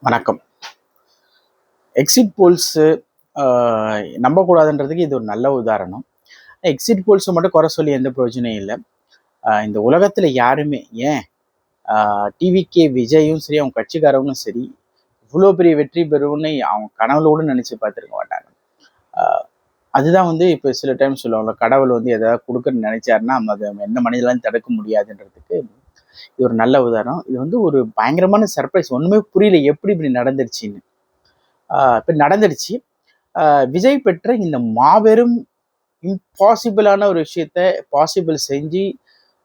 வணக்கம். எக்ஸிட் போல்ஸு நம்பக்கூடாதுன்றதுக்கு இது ஒரு நல்ல உதாரணம். எக்ஸிட் போல்ஸை மட்டும் குறை சொல்லி எந்த பிரயோஜனம் இல்லை. இந்த உலகத்தில் யாருமே ஏன் டிவிகே விஜயும் சரி, அவங்க கட்சிக்காரவங்களும் சரி, இவ்வளோ பெரிய வெற்றி பெறும்னு அவங்க கனவுல கூட நினச்சி பார்த்துருக்க மாட்டாங்க. அதுதான் இப்போ சில டைம் சொல்லுவாங்க, கடவுள் எதாவது கொடுக்குன்னு நினைச்சாருன்னா அதை எந்த மனிதனாலும் தடுக்க முடியாதுன்றதுக்கு இது ஒரு நல்ல உதாரணம். இது ஒரு பயங்கரமான சர்ப்ரைஸ். ஒன்றுமே புரியல எப்படி இப்படி நடந்துருச்சுன்னு. இப்போ நடந்துடுச்சு. விஜய் பெற்ற இந்த மாபெரும் இம்பாசிபிளான ஒரு விஷயத்த பாசிபிள் செஞ்சு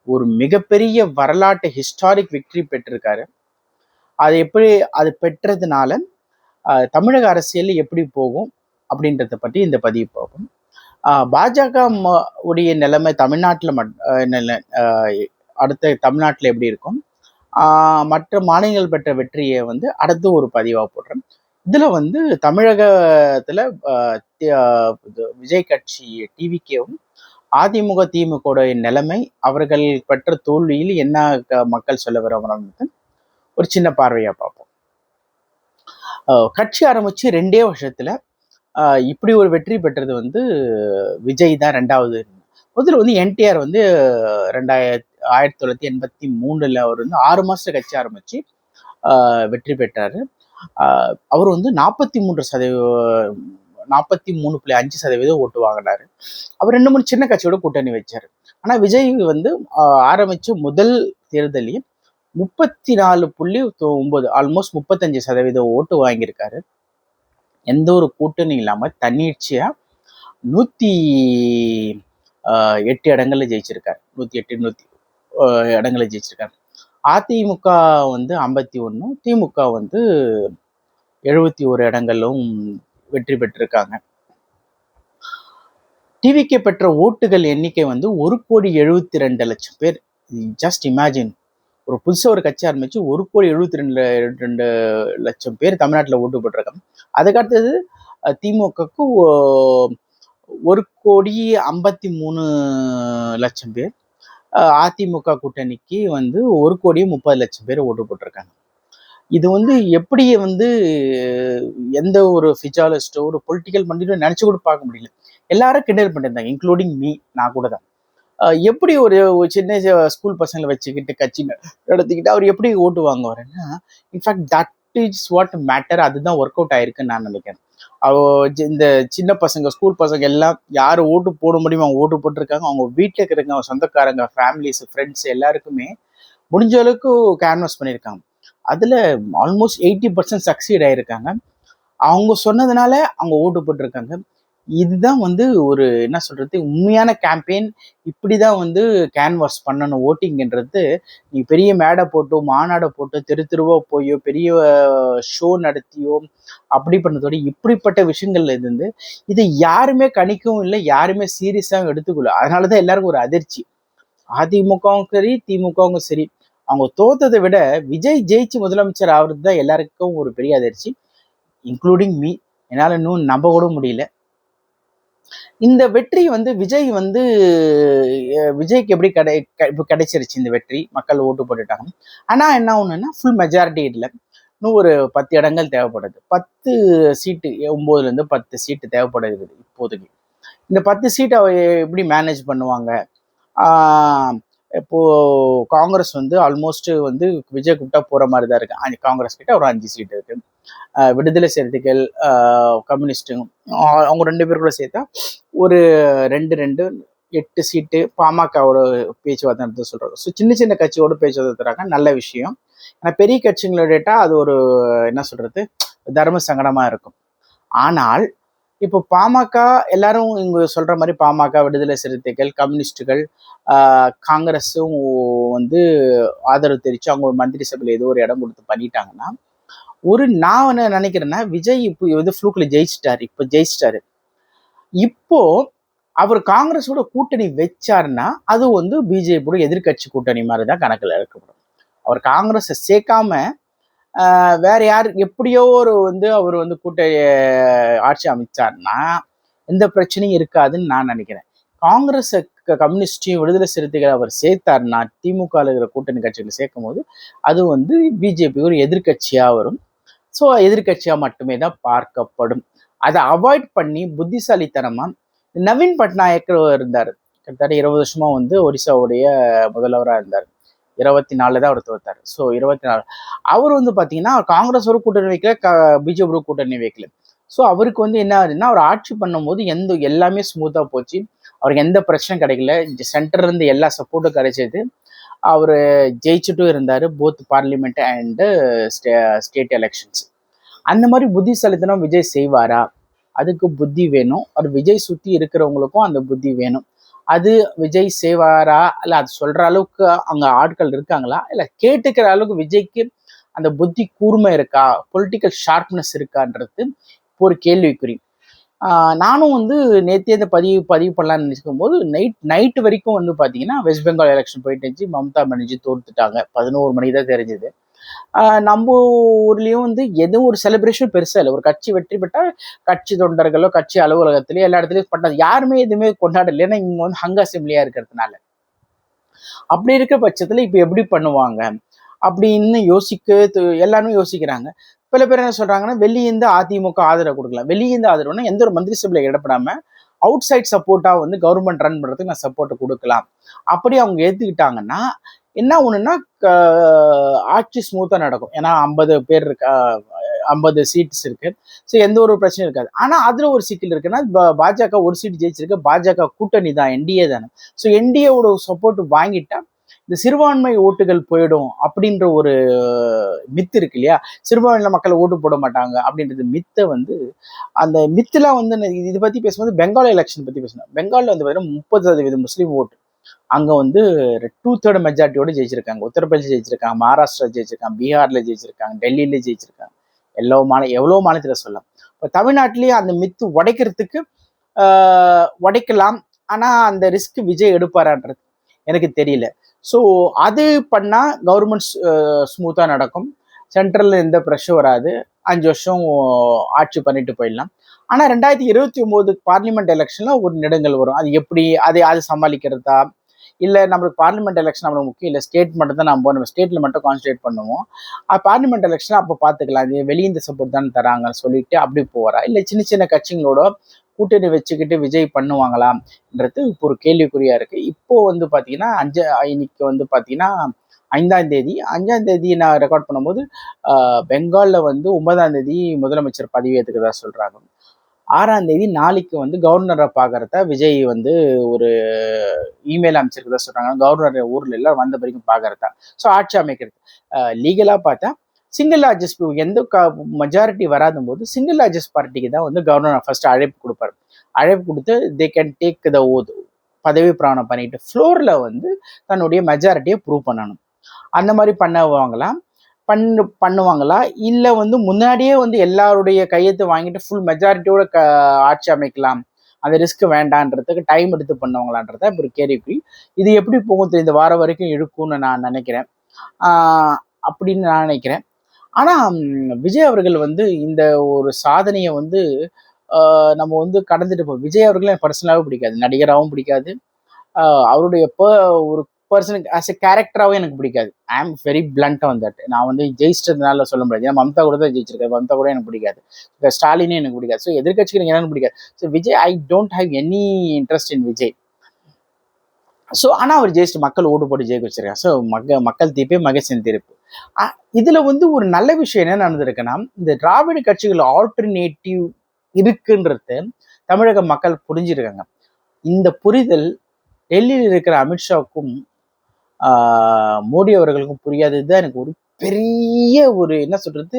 ஒரு மிகப்பெரிய வரலாற்று ஹிஸ்டாரிக் விக்டரி பெற்றிருக்காரு. அது எப்படி அது பெற்றதுனால தமிழக அரசியல் எப்படி போகும் அப்படின்றத பற்றி இந்த பதிவு பார்ப்போம். பாஜக உடைய நிலைமை தமிழ்நாட்டில் அடுத்த தமிழ்நாட்டில் எப்படி இருக்கும், மற்ற மாநிலங்கள் பெற்ற வெற்றியை அடுத்து ஒரு பதிவாக போடுறேன். இதுல தமிழகத்துல விஜய் கட்சி டிவிகேவும் அதிமுக திமுக நிலைமை, அவர்கள் பெற்ற தோல்வியில் என்ன மக்கள் சொல்ல வர்றாங்க ஒரு சின்ன பார்வையா பார்ப்போம். கட்சி ஆரம்பிச்சு 2 வருஷத்துல இப்படி ஒரு வெற்றி பெற்றது விஜய் தான். ரெண்டாவது முதல்ல என்டிஆர் 1983 அவர் 6 மாசத்துல கட்சி ஆரம்பிச்சு வெற்றி பெற்றாரு. அவர் 43.5% ஓட்டு வாங்கினாரு. அவர் 2-3 சின்ன கட்சியோட கூட்டணி வச்சாரு. ஆனா விஜய் ஆரம்பிச்ச முதல் தேர்தலையே 34.9 ஆல்மோஸ்ட் 35% ஓட்டு வாங்கியிருக்காரு. எந்த ஒரு கூட்டணி இல்லாம தன்னிச்சையா 108 இடங்கள்ல ஜெயிச்சிருக்காரு. 108 இடங்களை ஜெயிச்சிருக்காரு. அதிமுக 51, திமுக 71 இடங்களும் வெற்றி பெற்றிருக்காங்க. டிவிகே பெற்ற ஓட்டுகள் எண்ணிக்கை 1,72,00,000 பேர். ஜஸ்ட் இமேஜின், ஒரு புதுசா ஒரு கட்சி ஆரம்பிச்சு 1,72,00,000 பேர் தமிழ்நாட்டில் ஓட்டு போட்டிருக்காங்க. அதுக்கடுத்தது திமுகக்கு 1,53,00,000 பேர். அதிமுக கூட்டணிக்கு 1,30,00,000 பேர் ஓட்டு போட்டிருக்காங்க. இது எப்படி எந்த ஒரு ஃபிஜாலிஸ்டோ ஒரு பொலிட்டிக்கல் மண்டியோ நினைச்சு கூட பார்க்க முடியல. எல்லாரும் கிண்டல் பண்ணியிருந்தாங்க, இன்க்ளூடிங் மீ, நான் கூட தான். எப்படி ஒரு சின்ன ஸ்கூல் பசங்களை வச்சுக்கிட்டு கட்சி நடத்திக்கிட்டு அவர் எப்படி ஓட்டு வாங்குவாருன்னா, in fact that is what matter. அதுதான் ஒர்க் அவுட் ஆயிருக்குன்னு நான் நினைக்கிறேன். இந்த சின்ன பசங்க, ஸ்கூல் பசங்க எல்லாம் யார் ஓட்டு போட முடியுமோ அவங்க ஓட்டு போட்டிருக்காங்க. அவங்க வீட்டில் இருக்கிறவங்க, அவங்க சொந்தக்காரங்க, ஃபேமிலிஸ், ஃப்ரெண்ட்ஸ் எல்லாருக்குமே முடிஞ்ச அளவுக்கு கேன்வாஸ் பண்ணியிருக்காங்க. அதுல ஆல்மோஸ்ட் 80% சக்சீட் ஆயிருக்காங்க. அவங்க சொன்னதுனால அவங்க ஓட்டு போட்டிருக்காங்க. இதுதான் ஒரு என்ன சொல்றது, உண்மையான கேம்பெயின். இப்படிதான் கேன்வாஸ் பண்ணணும் ஓட்டிங்ன்றது. நீ பெரிய மேடை போட்டோ, மாநாடை போட்டோ, தெருவா போயோ, பெரிய ஷோ நடத்தியோ அப்படி பண்ணதோட இப்படிப்பட்ட விஷயங்கள்ல இருந்து இதை யாருமே கணிக்கவும் இல்லை, யாருமே சீரியஸாகவும் எடுத்துக்கொள்ள. அதனாலதான் எல்லாருக்கும் ஒரு அதிர்ச்சி. அதிமுகவும் சரி, திமுகவும் சரி, அவங்க தோத்ததை விட விஜய் ஜெயிச்சு முதலமைச்சர் ஆகுறது தான் எல்லாருக்கும் ஒரு பெரிய அதிர்ச்சி, இன்க்ளூடிங் மீ. என்னால இன்னும் நம்ப கூட முடியல. இந்த வெற்றி விஜய் விஜய்க்கு எப்படி கிடைச்சிருச்சு இந்த வெற்றி, மக்கள் ஓட்டு போட்டுட்டாங்க. ஆனா என்ன ஒண்ணுன்னா, ஃபுல் மெஜாரிட்டி இல்லை, இன்னும் ஒரு 10 இடங்கள் தேவைப்படுது. 10 சீட்டு, 9ல 10 சீட்டு தேவைப்படுது இப்போதைக்கு. இந்த 10 சீட்டை எப்படி மேனேஜ் பண்ணுவாங்க? இப்போ காங்கிரஸ் ஆல்மோஸ்ட் விஜய் கூப்பிட்டா போற மாதிரி தான் இருக்கு. காங்கிரஸ் கிட்ட ஒரு 5 சீட் இருக்கு. விடுதலை சிறுத்தைகள், கம்யூனிஸ்ட், அவங்க 2 பேர் கூட சேர்த்தா ஒரு 2 8 சீட்டு. பாமகவோட பேச்சுவார்த்தை நடத்த சொல்றாங்க. ஸோ சின்ன சின்ன கட்சியோட பேச்சுவார்த்தை நடத்துறாங்க, நல்ல விஷயம். ஆனால் பெரிய கட்சிகளோட டேட்டா அது ஒரு என்ன சொல்றது, தர்ம சங்கடமா இருக்கும். ஆனால் இப்போ பாமக எல்லாரும் இங்க சொல்ற மாதிரி பாமக, விடுதலை சிறுத்தைகள், கம்யூனிஸ்டுகள், காங்கிரஸும் ஆதரவு தெரிவிச்சு அவங்க ஒரு மந்திரி சபையில் ஏதோ ஒரு இடம் கொடுத்து பண்ணிட்டாங்கன்னா, நான் என்ன நினைக்கிறேன்னா, விஜய் இப்போ ஃப்ளூக்ல ஜெயிச்சிட்டாரு. இப்போ அவர் காங்கிரஸோட கூட்டணி வச்சாருன்னா அது பிஜேபியோட எதிர்கட்சி கூட்டணி மாதிரி தான் கணக்கில் எடுக்கப்படும். அவர் காங்கிரஸை சேர்க்காம வேற யார் எப்படியோ ஒரு அவர் கூட்டணி ஆட்சி அமைச்சார்னா எந்த பிரச்சனையும் இருக்காதுன்னு நான் நினைக்கிறேன். காங்கிரஸ், கம்யூனிஸ்டையும், விடுதலை சிறுத்தைகள் அவர் சேர்த்தாருன்னா, திமுக இருக்கிற கூட்டணி கட்சிகளை சேர்க்கும் போது அது பிஜேபி ஒரு எதிர்கட்சியா வரும். ஸோ எதிர்கட்சியா மட்டுமே தான் பார்க்கப்படும். அதை அவாய்ட் பண்ணி புத்திசாலித்தனமா நவீன் பட்நாயக் இருந்தார். கிட்டத்தட்ட 20 வருஷமா வந்து ஒரிசாவுடைய முதல்வராக இருந்தார். 24 தான் அவர் தோத்தார். ஸோ 24 அவர் வந்து பார்த்தீங்கன்னா காங்கிரஸ் ஒரு கூட்டணி வைக்கல, பிஜேபி கூட்டணி வைக்கல. ஸோ அவருக்கு வந்து என்ன ஆகுதுன்னா, அவர் ஆட்சி பண்ணும்போது எல்லாமே ஸ்மூத்தாக போச்சு. அவருக்கு எந்த பிரச்சனையும் கிடைக்கல. சென்டர்ல இருந்து எல்லா சப்போர்ட்டும் கிடைச்சது. அவர் ஜெயிச்சுட்டும் இருந்தார், both parliament and state elections. அந்த மாதிரி புத்திசாலித்தனம் விஜய் செய்வாரா? அதுக்கு புத்தி வேணும். அவர் விஜய் சுற்றி இருக்கிறவங்களுக்கும் அந்த புத்தி வேணும். அது விஜய் செய்வாரா? இல்லை அது சொல்கிற அளவுக்கு அங்கே ஆட்கள் இருக்காங்களா? இல்லை கேட்டுக்கிற அளவுக்கு விஜய்க்கு அந்த புத்தி கூர்மை இருக்கா, பொலிட்டிக்கல் ஷார்ப்னஸ் இருக்கான்றது இப்போ ஒரு கேள்விக்குறி. நானும் வந்து நேற்றே இந்த பதிவு பண்ணலான்னு நினைக்கும் போது நைட்டு வரைக்கும் வந்து பார்த்தீங்கன்னா வெஸ்ட் பெங்கால் எலெக்ஷன் போயிட்டு இருந்துச்சு. மம்தா பானர்ஜி தோத்துட்டாங்க. 11 மணிக்கு தான் தெரிஞ்சது. நம்ம ஊர்லேயும் வந்து எதுவும் ஒரு செலிப்ரேஷன் பெருசாக இல்லை. ஒரு கட்சி வெற்றி பெற்றால் கட்சி தொண்டர்களோ கட்சி அலுவலகத்திலேயோ எல்லா இடத்துலையும் பண்ணாது. யாருமே எதுவுமே கொண்டாடல. ஏன்னா இங்கே வந்து ஹங் அசெம்பிளியாக இருக்கிறதுனால. அப்படி இருக்கிற பட்சத்தில் இப்போ எப்படி பண்ணுவாங்க அப்படின்னு எல்லாருமே யோசிக்கிறாங்க. பல பேர் என்ன சொல்றாங்கன்னா, வெளியேந்து அதிமுக ஆதரவு கொடுக்கலாம். வெளியேந்து ஆதரவுனா எந்த ஒரு மந்திரி சபையில இடப்படாம அவுட் சைட் சப்போர்ட்டா வந்து கவர்மெண்ட் ரன் பண்றதுக்கு நான் சப்போர்ட் கொடுக்கலாம். அப்படி அவங்க ஏத்துக்கிட்டாங்கன்னா என்ன ஒண்ணுன்னா ஆட்சி ஸ்மூத்தா நடக்கும். ஏன்னா 50 பேர் இருக்கா, 50 சீட்ஸ் இருக்கு. ஸோ எந்த ஒரு பிரச்சனையும் இருக்காது. ஆனா அதுல ஒரு சிக்கல் இருக்குன்னா, பாஜக ஒரு சீட் ஜெயிச்சிருக்கு. பாஜக கூட்டணி தான், என்டிஏ தானே. ஸோ என்டிஏவோட சப்போர்ட் வாங்கிட்டா இந்த சிறுபான்மை ஓட்டுகள் போயிடும் அப்படின்ற ஒரு மித்து இருக்கு இல்லையா? சிறுபான்மையில மக்கள் ஓட்டு போட மாட்டாங்க அப்படின்றது மித்தை வந்து, அந்த மித்துலாம் வந்து இதை பத்தி பேசும்போது பெங்கால் எலெக்ஷன் பத்தி பேசணும். பெங்கால்ல வந்து பார்த்தீங்கன்னா 30% முஸ்லீம் ஓட்டு. அங்க வந்து 2/3 மெஜாரிட்டியோட ஜெயிச்சிருக்காங்க. உத்தரப்பிரதேச ஜெயிச்சிருக்காங்க, மகாராஷ்டிரா ஜெயிச்சிருக்காங்க, பீகார்ல ஜெயிச்சிருக்காங்க, டெல்லியில ஜெயிச்சிருக்காங்க. எவ்வளோ மாநிலத்தில் சொல்லலாம். இப்போ தமிழ்நாட்டிலேயே அந்த மித்து உடைக்கிறதுக்கு உடைக்கலாம். ஆனா அந்த ரிஸ்க் விஜய் எடுப்பாரான்றது எனக்கு தெரியல. ஸோ அது பண்ணா கவர்மெண்ட் ஸ்மூத்தா நடக்கும். சென்ட்ரல்ல எந்த ப்ரெஷர் வராது. 5 வருஷம் ஆட்சி பண்ணிட்டு போயிடலாம். ஆனா 2029 பார்லிமெண்ட் எலெக்ஷன்ல ஒரு நெடுங்கல் வரும். அது எப்படி அது சமாளிக்கிறதா? இல்லை நம்மளுக்கு பார்லிமெண்ட் எலெக்ஷன் நம்மளுக்கு முக்கியம் இல்லை, ஸ்டேட் மட்டும் தான் நம்ம ஸ்டேட்ல மட்டும் கான்சன்ட்ரேட் பண்ணுவோம். பார்லிமெண்ட் எலெக்ஷன் அப்போ பார்த்துக்கலாம், அது வெளியே இந்த சப்போர்ட் தான் தராங்கன்னு சொல்லிட்டு அப்படி போறா? இல்லை சின்ன சின்ன கட்சிகளோட கூட்டணி வச்சுக்கிட்டு விஜய் பண்ணுவாங்களான்றது இப்போ ஒரு கேள்விக்குறியா இருக்கு. இப்போ வந்து பார்த்தீங்கன்னா இன்னைக்கு வந்து பார்த்தீங்கன்னா 5ஆம் தேதி நான் ரெக்கார்ட் பண்ணும்போது பெங்கால்ல வந்து 9ஆம் தேதி முதலமைச்சர் பதவியேற்றுக்கதா சொல்றாங்க. 6ஆம் தேதி நாளைக்கு வந்து கவர்னரை பார்க்கறத விஜய் வந்து ஒரு இமெயில் அமைச்சிருக்கதா சொல்றாங்க. கவர்னர் ஊர்ல எல்லாம் வந்த பிறகு பார்க்கறதா. ஸோ ஆட்சி அமைக்கிறது லீகலா பார்த்தா சிங்கிள் லார்ஜஸ்ட் எந்த மெஜாரிட்டி வராத போது சிங்கிள் லார்ஜஸ்ட் பார்ட்டிக்கு தான் வந்து கவர்னர் ஃபர்ஸ்ட் அழைப்பு கொடுப்பாரு. அழைப்பு கொடுத்து they can take the oath, பதவி பிராணம் பண்ணிட்டு ஃப்ளோர்ல வந்து தன்னுடைய மெஜாரிட்டியை ப்ரூவ் பண்ணணும். அந்த மாதிரி பண்ணுவாங்களா? இல்லை வந்து முன்னாடியே வந்து எல்லாருடைய கையெழுத்து வாங்கிட்டு ஃபுல் மெஜாரிட்டியோட ஆட்சி அமைக்கலாம், அந்த ரிஸ்க் வேண்டான்றதுக்கு டைம் எடுத்து பண்ணுவாங்களான்றத இப்போ ஒரு கேள்விக்குறி. இது எப்படி போகும் இந்த வாரம் வரைக்கும் இருக்கும்னு நான் நினைக்கிறேன். அப்படின்னு நான் நினைக்கிறேன். ஆனா விஜய் அவர்கள் வந்து இந்த ஒரு சாதனையை வந்து நம்ம வந்து கடந்துட்டு போவோம். விஜய் அவர்கள் எனக்கு பர்சனலாகவும் பிடிக்காது, நடிகராகவும் பிடிக்காது, அவருடைய ஒரு பர்சனுக்கு ஆஸ் எ கேரக்டராகவும் எனக்கு பிடிக்காது. ஐ am very blend on that. நான் வந்து ஜெயிச்சிட்டதுனால சொல்ல முடியாது. ஏன்னா மம்தா கூட தான் ஜெயிச்சிருக்காரு. மம்தா கூட எனக்கு பிடிக்காது, ஸ்டாலினே எனக்கு பிடிக்காது. ஸோ எதிர்கட்சிகள் எனக்கு பிடிக்காது. So Vijay I don't have any interest in Vijay. So ஆனால் அவர் ஜெயிச்சு மக்கள் ஓட்டு போட்டு ஜெயிக்க வச்சிருக்காங்க. ஸோ மக்கள் தீர்ப்பே மகேசன் தீர்ப்பு. இதுல வந்து ஒரு நல்ல விஷயம் என்ன நடந்திருக்குன்னா, இந்த திராவிட கட்சிகள் ஆல்டர்னேட்டிவ் இருக்குன்றது தமிழக மக்கள் புரிஞ்சிருக்காங்க. இந்த புரிதல் டெல்லியில் இருக்கிற அமித்ஷாவுக்கும் மோடி அவர்களுக்கும் புரியாததுதான் எனக்கு ஒரு பெரிய ஒரு என்ன சொல்றது,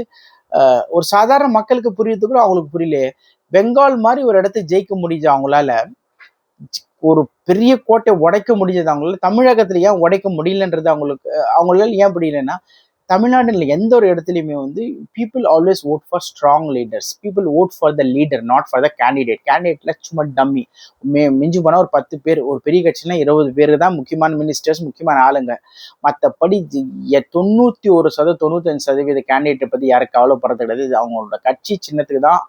ஒரு சாதாரண மக்களுக்கு புரியுறது கூட அவங்களுக்கு புரியலையே. பெங்கால் மாதிரி ஒரு இடத்த ஜெயிக்க முடிஞ்ச அவங்களால, ஒரு பெரிய கோட்டை உடைக்க முடிஞ்சது அவங்களால, தமிழகத்துல ஏன் உடைக்க முடியலன்றது அவங்களால ஏன் புரியலன்னா, தமிழ்நாட்டில் எந்த ஒரு இடத்துலையுமே வந்து people always vote for strong leaders. People vote for the leader, not for the candidate. கேண்டிடேட்ல சும்மா டம்மி. மிஞ்சி போனால் ஒரு 10 பேர், ஒரு பெரிய கட்சினா 20 பேர் தான் முக்கியமான மினிஸ்டர்ஸ், முக்கியமான ஆளுங்க. மற்றபடி 95% கேண்டிடேட்டை பற்றி யாரும் கவலைப்படுறது கிடையாது. இது அவங்களோட கட்சி சின்னத்துக்கு தான்,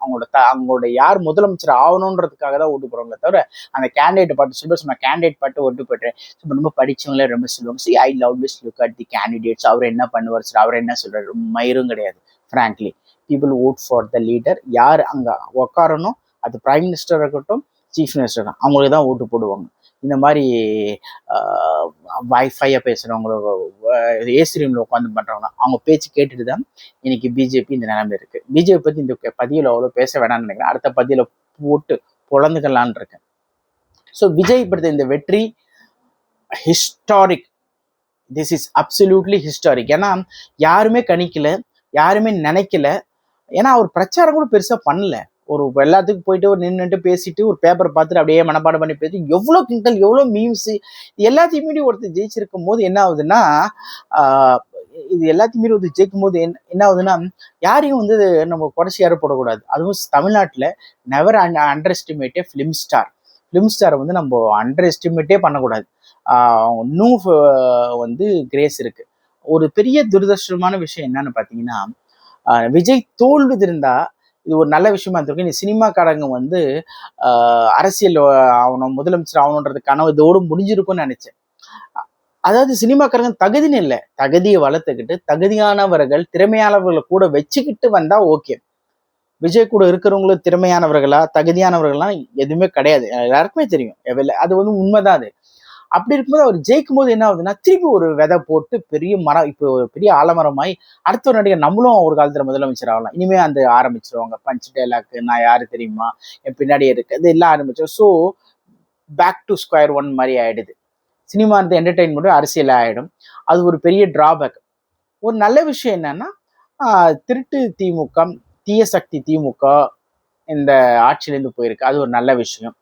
அவங்களோட யார் முதலமைச்சர் ஆகணுன்றதுக்காக தான் ஓட்டு போடுறாங்களே தவிர அந்த கேண்டிடேட் பாட்டு சொல்ல கேண்டிடேட் பாட்டு ஓட்டு போட்டுறேன். ரொம்ப படிச்சவங்களே ரொம்ப சொல்லுவாங்க, see I always look at the candidates, அவர் என்ன பண்ணுவார் முதலமைச்சர் அவர் என்ன சொல்றாரு, மயிரும் கிடையாது. Frankly people vote for the leader. யார் அங்கே உட்காரணும், அது பிரைம் மினிஸ்டர் இருக்கட்டும், சீஃப் மினிஸ்டர் தான், அவங்களுக்கு தான் ஓட்டு போடுவாங்க. இந்த மாதிரி வைஃபையாக பேசுகிறவங்களோ, ஏசி ரூமில் உட்காந்து பண்ணுறவங்க, அவங்க பேச்சு கேட்டுட்டு தான் இன்னைக்கு பிஜேபி இந்த நிலைமை இருக்குது. பிஜேபி பற்றி இந்த பதிவில் அவ்வளோ பேச வேணாம்னு நினைக்கிறேன். அடுத்த பதிவில் போட்டு பொழந்துக்கலான் இருக்கேன். ஸோ விஜய் படுத்த இந்த வெற்றி historic. This is absolutely historic. ஏன்னா யாருமே கணிக்கல, யாருமே நினைக்கல. ஏன்னா அவர் பிரச்சாரம் கூட பெருசாக பண்ணல. ஒரு எல்லாத்துக்கும் போயிட்டு ஒரு நின்றுட்டு பேசிட்டு ஒரு பேப்பரை பார்த்துட்டு அப்படியே மனப்பாடம் பண்ணி பேசி எவ்வளோ கிண்டல், எவ்வளோ மீம்ஸ், எல்லாத்தையும் மீறி ஒருத்தர் ஜெயிச்சிருக்கும் போது என்ன ஆகுதுன்னா, இது எல்லாத்தையும் மீறி ஒருத்தர் ஜெயிக்கும் போது என்ன ஆகுதுன்னா, யாரையும் வந்து நம்ம குறைச்சி யாரும் போடக்கூடாது. அதுவும் தமிழ்நாட்டில் never underestimate film star. Film ஸ்டாரை வந்து நம்ம அண்டர் எஸ்டிமேட்டே பண்ணக்கூடாது. இன்னும் வந்து கிரேஸ் இருக்கு. ஒரு பெரிய துரதிருஷ்டமான விஷயம் என்னன்னு பார்த்தீங்கன்னா, விஜய் தோல்வி இருந்தா இது ஒரு நல்ல விஷயமா இருந்திருக்கு. இந்த சினிமாக்காரங்க வந்து அரசியல் ஆகணும், முதலமைச்சர் ஆகணுன்றது கனவு இதோடு முடிஞ்சிருக்கும்னு நினைச்சேன். அதாவது சினிமாக்காரங்க தகுதின்னு இல்லை, தகுதியை வளர்த்துக்கிட்டு தகுதியானவர்கள் திறமையானவர்களை கூட வச்சுக்கிட்டு வந்தா ஓகே. விஜய் கூட இருக்கிறவங்களும் திறமையானவர்களா தகுதியானவர்கள்லாம் எதுவுமே கிடையாது, எல்லாருக்குமே தெரியும். அது வந்து உண்மைதான். அது அப்படி இருக்கும்போது அவர் ஜெயிக்கும் போது என்ன ஆகுதுன்னா, திருப்பி ஒரு விதை போட்டு பெரிய மரம், இப்போ ஒரு பெரிய ஆலமரமாய் அடுத்த ஒரு நடிகர் நம்மளும் ஒரு காலத்துல முதலமைச்சர் ஆகலாம், இனிமே அந்த ஆரம்பிச்சிருவாங்க. பஞ்ச் டைலாக், நான் யாரு தெரியுமா, என் பின்னாடியே இருக்கு, இது எல்லாம் ஆரம்பிச்சோம். So back to square one மாதிரி ஆயிடுது. சினிமா அந்த என்டர்டெயின்மெண்ட் அரசியல் ஆயிடும். அது ஒரு பெரிய டிராபேக். ஒரு நல்ல விஷயம் என்னன்னா, திருட்டு திமுக, தீய சக்தி திமுக இந்த ஆட்சியிலேருந்து போயிருக்கு. அது ஒரு நல்ல விஷயம்.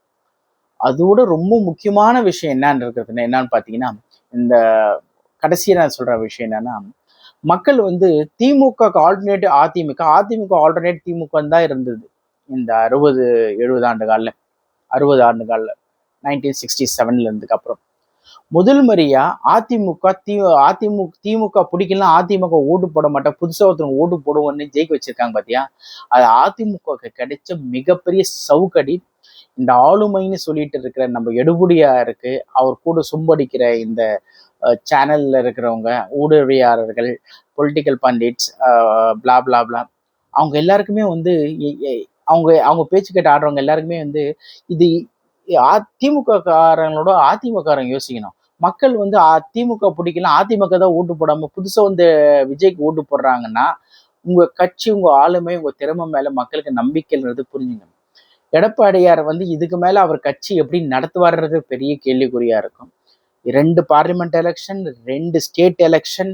அதோட ரொம்ப முக்கியமான விஷயம் என்னன்னு பார்த்தீங்கன்னா, இந்த கடைசியாக நான் சொல்ற விஷயம் என்னன்னா, மக்கள் வந்து திமுக ஆல்டர்னேட் அதிமுக, அதிமுக ஆல்டர்னேட் திமுக தான் இருந்தது இந்த 60-70 ஆண்டு காலில் 1967 இருந்ததுக்கு அப்புறம். முதல் முறையா திமுக பிடிக்கலாம், அதிமுக ஓட்டு போட மாட்டேன், புதுசா ஒருத்தவங்க ஓட்டு போடுவோன்னு ஜெயிக்க வச்சிருக்காங்க பாத்தியா. அது அதிமுக கிடைச்ச மிகப்பெரிய சவுக்கடி. இந்த ஆளுமைன்னு சொல்லிட்டு இருக்கிற நம்ம எடுபடியா இருக்கு, அவர் கூட சும்படிக்கிற இந்த சேனல்ல இருக்கிறவங்க, ஊடகவியாளர்கள், பொலிட்டிக்கல் பண்டிட்ஸ், பிளா பிளா பிளா, அவங்க எல்லாருக்குமே வந்து அவங்க அவங்க பேச்சு கேட்டு ஆடுறவங்க எல்லாருக்குமே வந்து இது திமுக காரங்களோட அதிமுக காரங்க யோசிக்கணும். மக்கள் வந்து திமுக பிடிக்கலாம், அதிமுக தான் ஓட்டு போடாம புதுசா வந்து விஜய்க்கு ஓட்டு போடுறாங்கன்னா, உங்க கட்சி, உங்க ஆளுமை, உங்க திறமை மேல மக்களுக்கு நம்பிக்கைன்றது புரிஞ்சுங்க. எடப்பாடியார் வந்து இதுக்கு மேல அவர் கட்சி எப்படி நடத்துவார்றது பெரிய கேள்விக்குறியா இருக்கும். 2 பார்லிமெண்ட் எலெக்ஷன், 2 ஸ்டேட் எலெக்ஷன்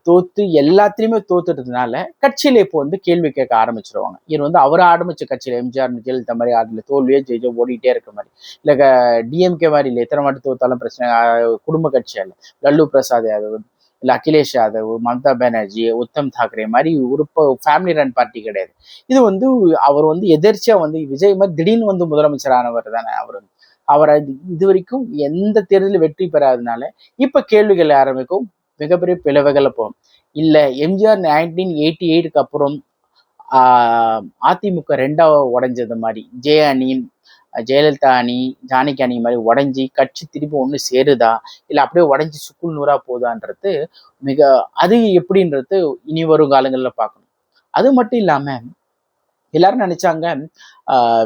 தோத்து எல்லாத்திலையுமே தோத்துட்டதுனால கட்சியில இப்போ வந்து கேள்வி கேட்க ஆரம்பிச்சிருவாங்க. இது வந்து அவர் ஆரம்பிச்ச கட்சியில எம்ஜிஆர், ஜெயலலிதா மாதிரி அதுல தோல்வியே ஜெயிச்சோ ஓடிட்டே இருக்க மாதிரி, இல்ல டிஎம்கே மாதிரி இல்லை, எத்தனை வாட்டி தோத்தாலும் பிரச்சனை, குடும்ப கட்சியா இல்லை, லல்லு பிரசாத் யாதவ், இல்லை அகிலேஷ் யாதவ், மம்தா பானர்ஜி, உத்தம் தாக்கரே மாதிரி ஒரு ஃபேமிலி ரன் பார்ட்டி கிடையாது. இது வந்து அவர் வந்து எதிர்ச்சியா வந்து விஜய் மாதிரி திடீர்னு வந்து முதலமைச்சர் ஆனவர் தானே. அவரை இது வரைக்கும் எந்த தேர்தலில் வெற்றி பெறாததுனால இப்ப கேள்விகள் ஆரம்பிக்கும், மிகப்பெரிய பிளவுகளை போகும். இல்லை எம்ஜிஆர் 1988 அப்புறம் அதிமுக 2ஆ உடைஞ்சது மாதிரி, ஜெயலலிதா அணி, ஜானகி அணி மாதிரி உடஞ்சி கட்சி திருப்பி ஒன்று சேருதா, இல்லை அப்படியே உடஞ்சி சுக்குள் நூறா போதான்றது அது எப்படின்றது இனி வரும் காலங்களில் பார்க்கணும். அது மட்டும் இல்லாம எல்லாரும் நினைச்சாங்க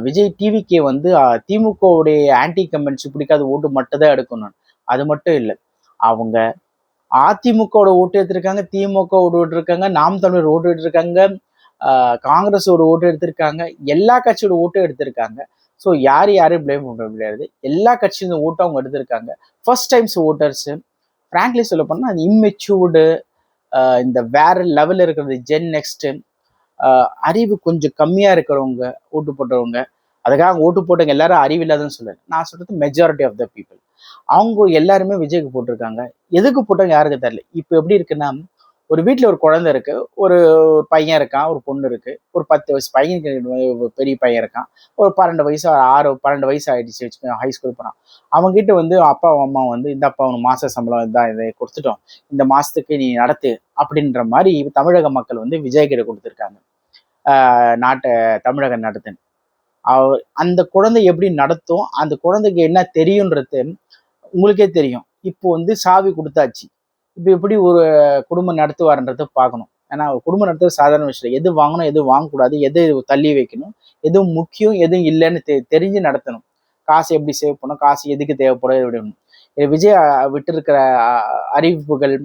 விஜய் டிவிக்கே வந்து திமுகவுடைய ஆன்டி கமெண்ட்ஸ் பிடிக்காத ஓட்டு மட்டும் தான் எடுக்கணும். அது மட்டும் இல்லை, அவங்க அதிமுகவோட ஓட்டு எடுத்திருக்காங்க, திமுக ஓட்டு இருக்காங்க, நாம் தமிழர் ஓட்டு எடுத்திருக்காங்க, காங்கிரஸோட ஓட்டு எடுத்திருக்காங்க, எல்லா கட்சியோட ஓட்டும் எடுத்திருக்காங்க. ஸோ யாரையும் பிளேம் பண்ண முடியாது. எல்லா கட்சியோட ஓட்டும் அவங்க எடுத்திருக்காங்க. ஃபர்ஸ்ட் டைம்ஸ் ஓட்டர்ஸ், ஃப்ராங்க்லி சொல்ல போனால் அது இம்மெச்சூர்டு, இந்த வேற லெவலில் இருக்கிறது ஜென் நெக்ஸ்ட், அறிவு கொஞ்சம் கம்மியாக இருக்கிறவங்க ஓட்டு போட்டவங்க, அதுக்காக ஓட்டு போட்டவங்க எல்லாரும் அறிவு இல்லாதன்னு சொல்லுவேன். நான் சொல்றது மெஜாரிட்டி ஆஃப் த பீப்புள். அவங்க எல்லாருமே விஜய்க்கு போட்டிருக்காங்க. எதுக்கு போட்டவங்க யாருக்கு தெரியல. இப்போ எப்படி இருக்குன்னா, ஒரு வீட்டில் ஒரு குழந்தை இருக்கு, ஒரு பையன் இருக்கான், ஒரு பொண்ணு இருக்கு, ஒரு 10 வயசு பையனுக்கு பெரிய பையன் இருக்கான், ஒரு 12 வயசு 12 வயசு ஆயிடுச்சு வச்சுக்கோங்க, ஹை ஸ்கூல் போகிறான். அவங்ககிட்ட வந்து அப்பா அம்மா வந்து இந்த அப்பா அவனுக்கு மாச சம்பளம் இதான் இதை கொடுத்துட்டோம், இந்த மாசத்துக்கு நீ நடத்து அப்படின்ற மாதிரி தமிழக மக்கள் வந்து விஜய் கிட்ட கொடுத்துருக்காங்க. நாட்டை தமிழக நடத்துன்னு அந்த குழந்தை எப்படி நடத்தும், அந்த குழந்தைக்கு என்ன தெரியுன்றது உங்களுக்கே தெரியும். இப்போ வந்து சாவி கொடுத்தாச்சு, இப்போ எப்படி ஒரு குடும்பம் நடத்துவார்ன்றதை பார்க்கணும். ஏன்னா குடும்பம் நடத்துறது சாதாரண விஷயம் இல்லை. எது வாங்கணும், எது வாங்கக்கூடாது, எது தள்ளி வைக்கணும், எது முக்கியம், எது இல்லைன்னு தெரிஞ்சு நடத்தணும். காசு எப்படி சேவ் பண்ணணும், காசு எதுக்கு தேவைப்படும் அப்படின்னு. விஜய் விட்டு அறிவிப்புகள்,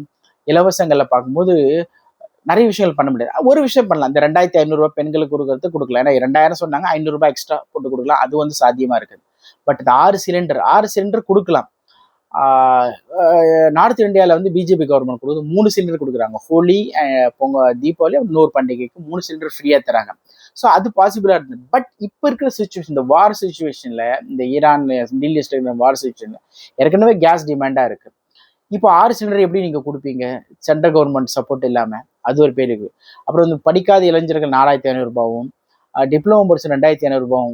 இலவசங்களை பார்க்கும்போது நிறைய விஷயங்கள் பண்ண முடியாது. ஒரு விஷயம் பண்ணலாம். இந்த 2500 பெண்களுக்கு கொடுக்கறது கொடுக்கலாம். ஏன்னா 2000 சொன்னாங்க, 500 எக்ஸ்ட்ரா போட்டு கொடுக்கலாம். அது வந்து சாத்தியமா இருக்குது. பட் இந்த 6 சிலிண்டர் கொடுக்கலாம். நார்த் இந்தியாவில் வந்து பிஜேபி கவர்மெண்ட் கொடுக்குது 3 சிலிண்டர் கொடுக்குறாங்க. ஹோலி, தீபாவளி, இன்னொரு பண்டிகைக்கு 3 சிலிண்டர் ஃப்ரீயாக தராங்க. ஸோ அது பாசிபிளாக இருந்தது. பட் இப்போ இருக்கிற சுச்சுவேஷன், இந்த வார் சுச்சுவேஷனில், இந்த ஈரான் மிடில் ஈஸ்ட்ல இருக்கிற வார் சுச்சுவேஷனில் ஏற்கனவே கேஸ் டிமாண்டாக இருக்குது. இப்போ 6 சிலிண்டர் எப்படி நீங்கள் கொடுப்பீங்க சென்ட்ரல் கவர்மெண்ட் சப்போர்ட் இல்லாமல்? அது ஒரு பேர் இருக்குது. அப்புறம் வந்து படிக்காத இளைஞர்கள் 4500 டிப்ளமோ படிச்சு 2500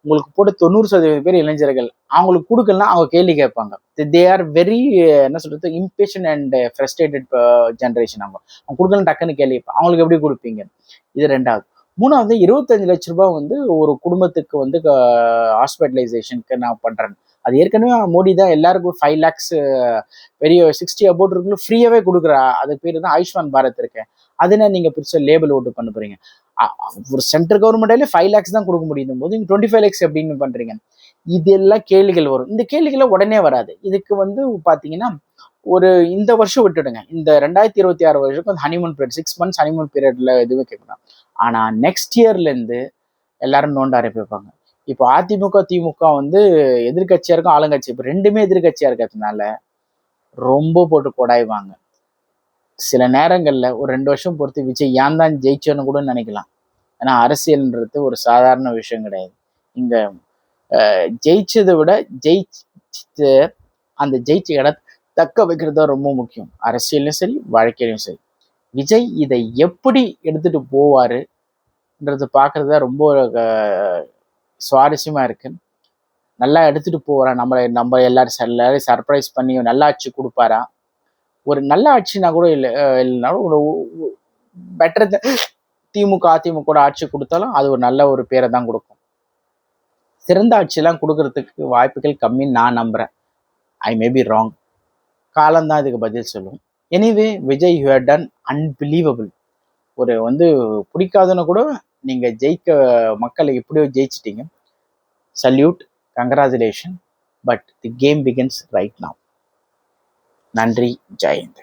உங்களுக்கு போட்டு 90% பேர் இளைஞர்கள். அவங்களுக்கு கொடுக்கலாம், அவங்க கேள்வி கேட்பாங்க. தே ஆர் வெரி என்ன சொல்றது, இம்பேஷன் அண்ட் ஃப்ரஸ்ட்ரேட்டட் ஜென்ரேஷன். அவங்க கொடுக்கலாம் டக்குன்னு கேள்வி. அவங்களுக்கு எப்படி கொடுப்பீங்க? இது 2வது. 3வது 25 லட்ச ரூபாய் வந்து ஒரு குடும்பத்துக்கு வந்து ஹாஸ்பிட்டலைசேஷனுக்கு நான் பண்றேன். அது ஏற்கனவே மோடி தான் எல்லாருக்கும் 5 lakhs பெரிய 60 அபோட் இருக்குன்னு ஃப்ரீயாவே கொடுக்குறா. அது பேர் தான் ஆயுஷ்மான் பாரத் இருக்கு. அதுனா நீங்க பெருசாக லேபிள் ஓட்டு பண்ண போறீங்க. ஒரு சென்ட்ரல் கவர்மெண்ட்டாலே 5 lakhs தான் கொடுக்க முடியும் போது நீங்க 25 lakhs எப்படின்னு பண்றீங்க? இதெல்லாம் கேள்விகள் வரும். இந்த கேள்விகளை உடனே வராது. இதுக்கு வந்து பாத்தீங்கன்னா ஒரு இந்த வருஷம் விட்டுடுங்க. இந்த 2026 வருஷம் ஹனிமூன் பீரியட், 6 months ஹனிமூன் பீரியட்ல எதுவுமே கேட்கலாம். ஆனா நெக்ஸ்ட் இயர்ல இருந்து எல்லாரும் நோண்ட ஆரம்பிப்பாங்க. இப்போ அதிமுக திமுக வந்து எதிர்கட்சியா இருக்கும், ஆளுங்கட்சி. இப்போ 2மே எதிர்கட்சியா இருக்கிறதுனால ரொம்ப போட்டு கொடாய்வாங்க. சில நேரங்கள்ல ஒரு 2 வருஷம் பொறுத்து விஜய் ஏன் தான் ஜெயிச்சோன்னு கூட நினைக்கலாம். ஏன்னா அரசியல்ன்றது ஒரு சாதாரண விஷயம் கிடையாது. இங்க ஜெயிச்சதை விட ஜெயிச்சு அந்த ஜெயிச்ச இடத்த தக்க வைக்கிறது தான் ரொம்ப முக்கியம். அரசியலும் சரி, வாழ்க்கையிலும் சரி. விஜய் இதை எப்படி எடுத்துட்டு போவாருன்றது பார்க்கறது தான் ரொம்ப சுவாரஸ்யமா இருக்கு. நல்லா எடுத்துட்டு போவாரா, நம்ம எல்லாரும் சர்ப்ரைஸ் பண்ணி நல்ல ஆட்சி கொடுப்பாரா? ஒரு நல்ல ஆட்சினா கூட இல்லைனாலும் ஒரு பெட்டர் திமுக அதிமுக ஆட்சி கொடுத்தாலும் அது ஒரு நல்ல ஒரு பேரை தான் கொடுக்கும். சிறந்த ஆட்சியெல்லாம் கொடுக்கறதுக்கு வாய்ப்புகள் கம்மின்னு நான் நம்புறேன். I may be wrong. காலம்தான் இதுக்கு பதில் சொல்லும். Anyway Vijay you have done unbelievable. ஒரு வந்து பிடிக்காதுன்னு கூட நீங்க மக்களை எப்படியோ ஜெயிச்சிட்டீங்க. Salute, congratulation. But the game begins right now. நன்றி, ஜெயந்த்.